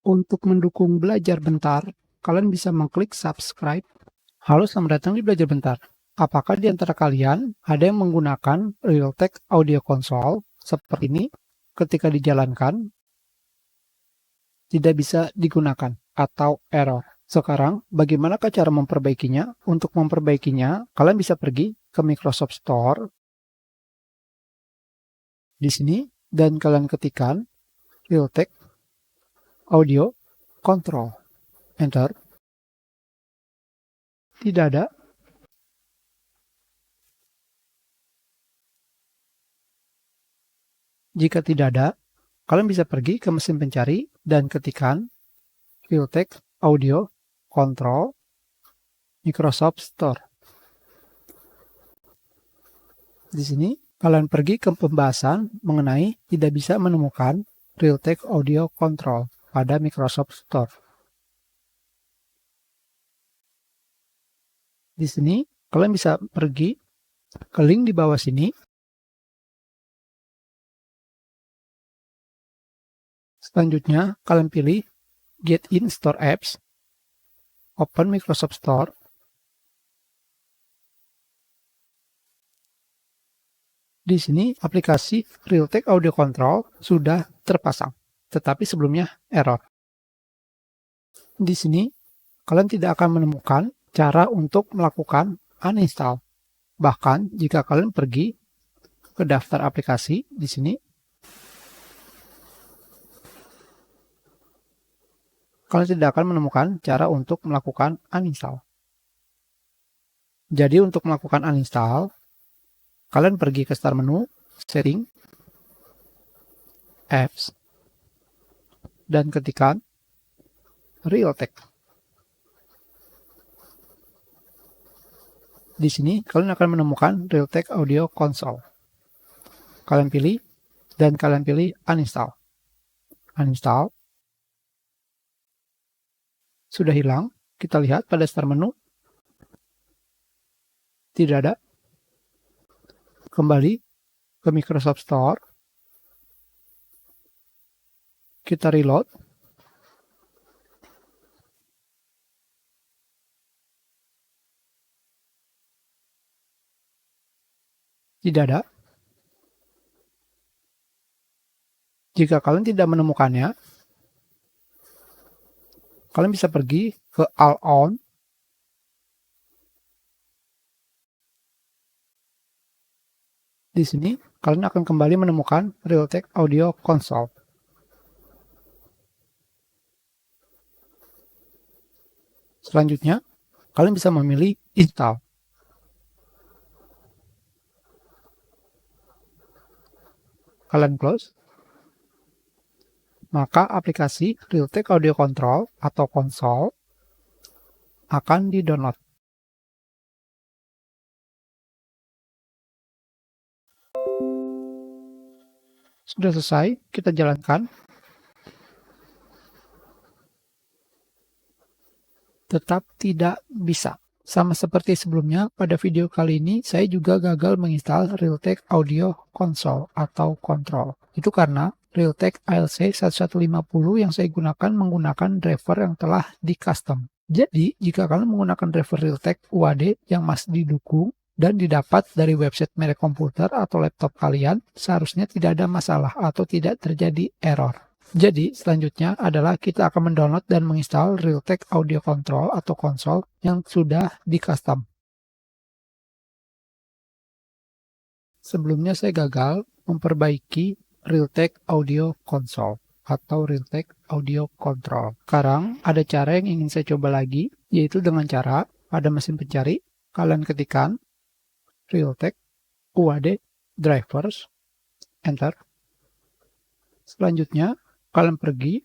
Untuk mendukung Belajar Bentar, kalian bisa mengklik subscribe. Halo, selamat datang di Belajar Bentar. Apakah di antara kalian ada yang menggunakan Realtek Audio Console seperti ini? Ketika dijalankan, tidak bisa digunakan atau error. Sekarang, bagaimana cara memperbaikinya? Untuk memperbaikinya, kalian bisa pergi ke Microsoft Store di sini dan kalian ketikkan Realtek Audio Control. Enter. Tidak ada. Jika tidak ada, kalian bisa pergi ke mesin pencari dan ketikkan Realtek Audio Control Microsoft Store. Di sini, kalian pergi ke pembahasan mengenai tidak bisa menemukan Realtek Audio Control pada Microsoft Store. Di sini, kalian bisa pergi ke link di bawah sini. Selanjutnya, kalian pilih Get in Store Apps, open Microsoft Store. Di sini aplikasi Realtek Audio Control sudah terpasang, tetapi sebelumnya error. Di sini kalian tidak akan menemukan cara untuk melakukan uninstall. Bahkan jika kalian pergi ke daftar aplikasi di sini, kalian tidak akan menemukan cara untuk melakukan uninstall. Jadi untuk melakukan uninstall, kalian pergi ke start menu, setting, apps, dan ketikkan Realtek. Di sini kalian akan menemukan Realtek Audio Console. Kalian pilih dan kalian pilih uninstall. Uninstall. Sudah hilang. Kita lihat pada start menu. Tidak ada. Kembali ke Microsoft Store. Kita reload. Tidak ada. Jika kalian tidak menemukannya, kalian bisa pergi ke All On. Di sini, kalian akan kembali menemukan Realtek Audio Console. Selanjutnya, kalian bisa memilih Install. Kalian close. Maka aplikasi Realtek Audio Control atau Console akan di-download. Sudah selesai, kita jalankan. Tetap tidak bisa. Sama seperti sebelumnya, pada video kali ini saya juga gagal menginstal Realtek Audio Console atau Control. Itu karena Realtek ALC 1150 yang saya gunakan menggunakan driver yang telah di-custom. Jadi, jika kalian menggunakan driver Realtek UAD yang masih didukung dan didapat dari website merek komputer atau laptop kalian, seharusnya tidak ada masalah atau tidak terjadi error. Jadi, selanjutnya adalah kita akan mendownload dan menginstal Realtek Audio Control atau Console yang sudah di-custom. Sebelumnya saya gagal memperbaiki Realtek Audio Console atau Realtek Audio Control. Sekarang ada cara yang ingin saya coba lagi, yaitu dengan cara pada mesin pencari, kalian ketikkan Realtek UAD Drivers, enter. Selanjutnya, kalian pergi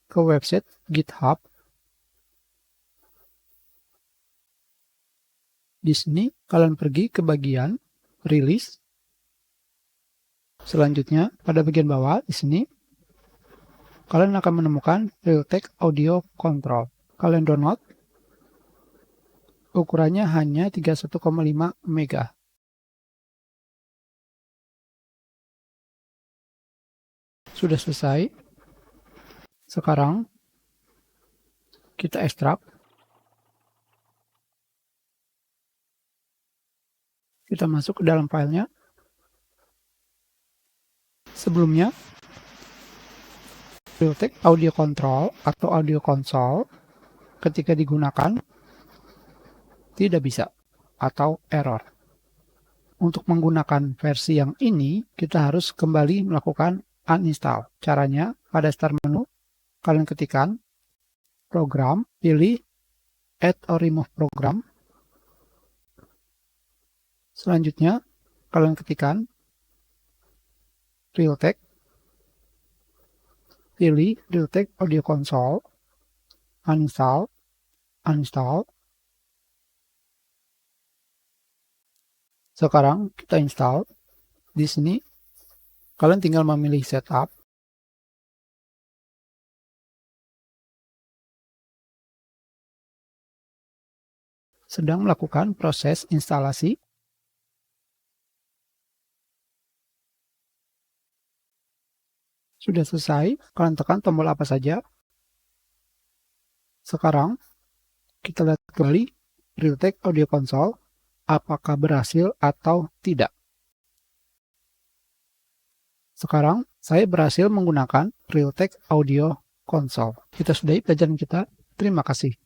ke website GitHub. Di sini kalian pergi ke bagian release. Selanjutnya pada bagian bawah di sini kalian akan menemukan Realtek Audio Control. Kalian download. Ukurannya hanya 31,5 MB. Sudah selesai. Sekarang Kita ekstrak. Kita masuk ke dalam filenya. Sebelumnya, Realtek Audio Control atau Audio Console ketika digunakan tidak bisa atau error. Untuk menggunakan versi yang ini, kita harus kembali melakukan uninstall. Caranya, pada start menu, kalian ketikkan program, pilih add or remove program. Selanjutnya, kalian ketikkan Realtek, pilih Realtek Audio Console, uninstall, uninstall. Sekarang kita install. Di sini kalian tinggal memilih setup. Sedang melakukan proses instalasi. Sudah selesai, kalian tekan tombol apa saja. Sekarang kita lihat kembali Realtek Audio Console apakah berhasil atau tidak. Sekarang saya berhasil menggunakan Realtek Audio Console. Kita sudahi pelajaran kita. Terima kasih.